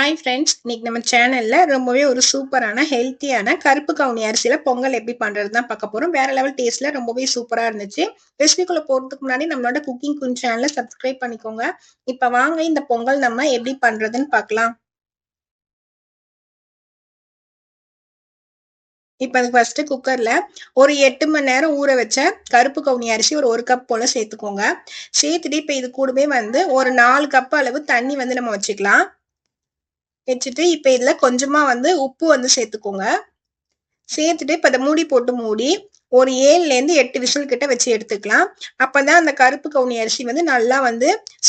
Hi friends, இன்னைக்கு நம்ம சேனல்ல ரொம்பவே ஒரு சூப்பரான ஹெல்த்தியான கருப்பு கவுனி அரிசியில பொங்கல் எப்படி பண்றது தான் பார்க்க போறோம். வேற லெவல் டேஸ்ட்ல ரொம்பவே சூப்பரா இருந்துச்சு. ரெசிபிக்குள்ள போறதுக்கு முன்னாடி நம்மளோட குக்கிங் குயின் சேனலை சப்ஸ்கிரைப் பண்ணிக்கோங்க. இப்ப வாங்க இந்த பொங்கல் நம்ம எப்படி பண்றதுன்னு பார்க்கலாம். இப்ப அதுக்கு ஃபர்ஸ்ட் குக்கர்ல ஒரு 8 மணி நேரம் ஊற வச்ச கருப்பு கவுனி அரிசி ஒரு கப் போல சேர்த்துக்கோங்க. சேர்த்துட்டு இப்ப இது கூடவே ஒரு 4 கப் அளவு தண்ணி நம்ம வச்சுக்கலாம். வச்சுட்டு இப்ப இதுல கொஞ்சமா உப்பு சேர்த்துக்கோங்க. சேர்த்துட்டு இப்ப இதை மூடி ஒரு 7ல இருந்து 8 விசில் கிட்ட வச்சு எடுத்துக்கலாம். அப்பதான் அந்த கருப்பு கவுனி அரிசி நல்லா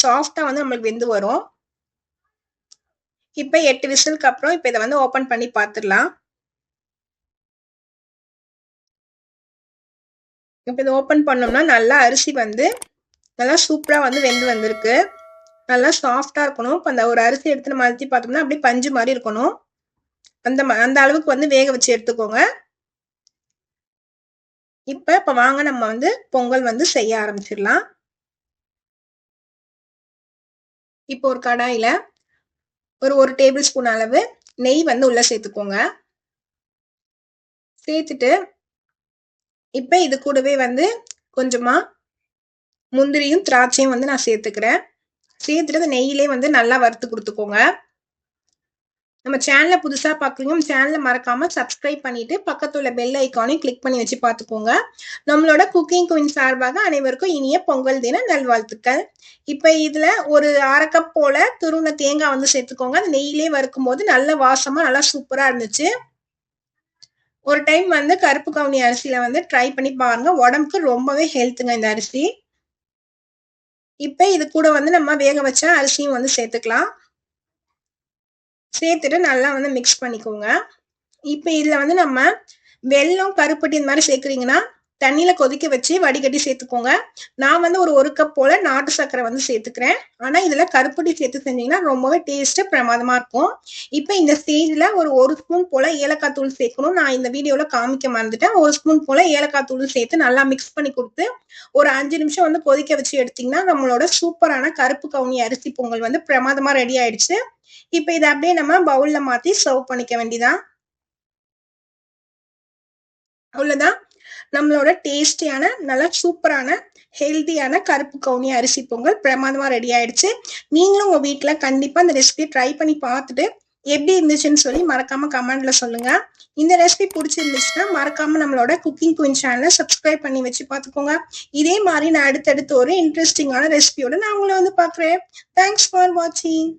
சாஃப்டா நம்மளுக்கு வெந்து வரும். இப்ப 8 விசிலுக்கு அப்புறம் இப்ப இதை ஓபன் பண்ணி பார்த்துடலாம். இப்ப இதை ஓபன் பண்ணோம்னா நல்லா அரிசி நல்லா சூப்பரா வெந்து வந்திருக்கு. நல்லா சாஃப்டா இருக்கணும். இப்ப அந்த ஒரு அரிசி எடுத்து நம்ம அழுத்தி பார்த்தோம்னா அப்படியே பஞ்சு மாதிரி இருக்கணும். அந்த அளவுக்கு வேக வச்சு எடுத்துக்கோங்க. இப்ப வாங்க நம்ம பொங்கல் செய்ய ஆரம்பிச்சிடலாம். இப்போ ஒரு கடாயில ஒரு டேபிள் ஸ்பூன் அளவு நெய் உள்ள சேர்த்துக்கோங்க. சேர்த்துட்டு இப்ப இது கூடவே கொஞ்சமா முந்திரியும் திராட்சையும் நான் சேர்த்துக்கிறேன். சேர்த்துட்டு நெய்யிலே நல்லா வறுத்து கொடுத்துக்கோங்க. நம்ம சேனலை புதுசா பாக்குறீங்க, சேனலை மறக்காம சப்ஸ்கிரைப் பண்ணிட்டு பக்கத்துல பெல் ஐக்கானையும் கிளிக் பண்ணி வச்சு பாத்துக்கோங்க. நம்மளோட குக்கிங் குயின் சார்பாக அனைவருக்கும் இனிய பொங்கல் தின நல்வாழ்த்துக்கள். இப்ப இதுல ஒரு 1/2 கப் போல துருவின தேங்காய் சேர்த்துக்கோங்க. அந்த நெய்யிலே வறுக்கும் போது நல்ல வாசமா நல்லா சூப்பரா இருந்துச்சு. ஒரு டைம் கருப்பு கவுனி அரிசியில ட்ரை பண்ணி பாருங்க. உடம்புக்கு ரொம்பவே ஹெல்த்துங்க இந்த அரிசி. இப்ப இது கூட நம்ம வேக வச்ச அரிசியும் சேர்த்துக்கலாம். சேர்த்துட்டு நல்லா மிக்ஸ் பண்ணிக்கோங்க. இப்ப இதுல நம்ம வெல்லம், கருப்பட்டி இந்த மாதிரி சேர்க்குறீங்கன்னா தண்ணியில கொதிக்க வச்சு வடிகட்டி சேர்த்துக்கோங்க. நான் ஒரு கப் போல நாட்டு சர்க்கரை சேர்த்துக்கிறேன். ஆனா இதுல கருப்பட்டி சேர்த்து செஞ்சீங்கன்னா ரொம்பவே டேஸ்ட் பிரமாதமா இருக்கும். இப்ப இந்த ஸ்டேஜ்ல ஒரு ஸ்பூன் போல ஏலக்காய் தூள் சேர்க்கணும். நான் இந்த வீடியோல காமிக்க மறந்துட்டேன். ஒரு ஸ்பூன் போல ஏலக்காய் தூள் சேர்த்து நல்லா மிக்ஸ் பண்ணி கொடுத்து ஒரு 5 நிமிஷம் கொதிக்க வச்சு எடுத்தீங்கன்னா நம்மளோட சூப்பரான கருப்பு கவுனி அரிசி பொங்கல் பிரமாதமா ரெடி ஆயிடுச்சு. இப்ப இதை அப்படியே நம்ம பவுல்ல மாத்தி சர்வ் பண்ணிக்க வேண்டியதான். அவ்வளவுதான், நம்மளோட டேஸ்டியான நல்லா சூப்பரான ஹெல்தியான கருப்பு கவுனி அரிசி பொங்கல் பிரமாதமா ரெடி ஆயிடுச்சு. நீங்களும் உங்க வீட்டுல கண்டிப்பா இந்த ரெசிபி ட்ரை பண்ணி பார்த்துட்டு எப்படி இருந்துச்சுன்னு சொல்லி மறக்காம கமெண்ட்ல சொல்லுங்க. இந்த ரெசிபி பிடிச்சிருந்துச்சுன்னா மறக்காம நம்மளோட குக்கிங் குயின் சேனலை சப்ஸ்கிரைப் பண்ணி வச்சு பார்த்துக்கோங்க. இதே மாதிரி நான் அடுத்தடுத்து ஒரு இன்ட்ரெஸ்டிங்கான ரெசிபியோட நான் உங்களை பாக்குறேன். தேங்க்ஸ் ஃபார் வாட்சிங்.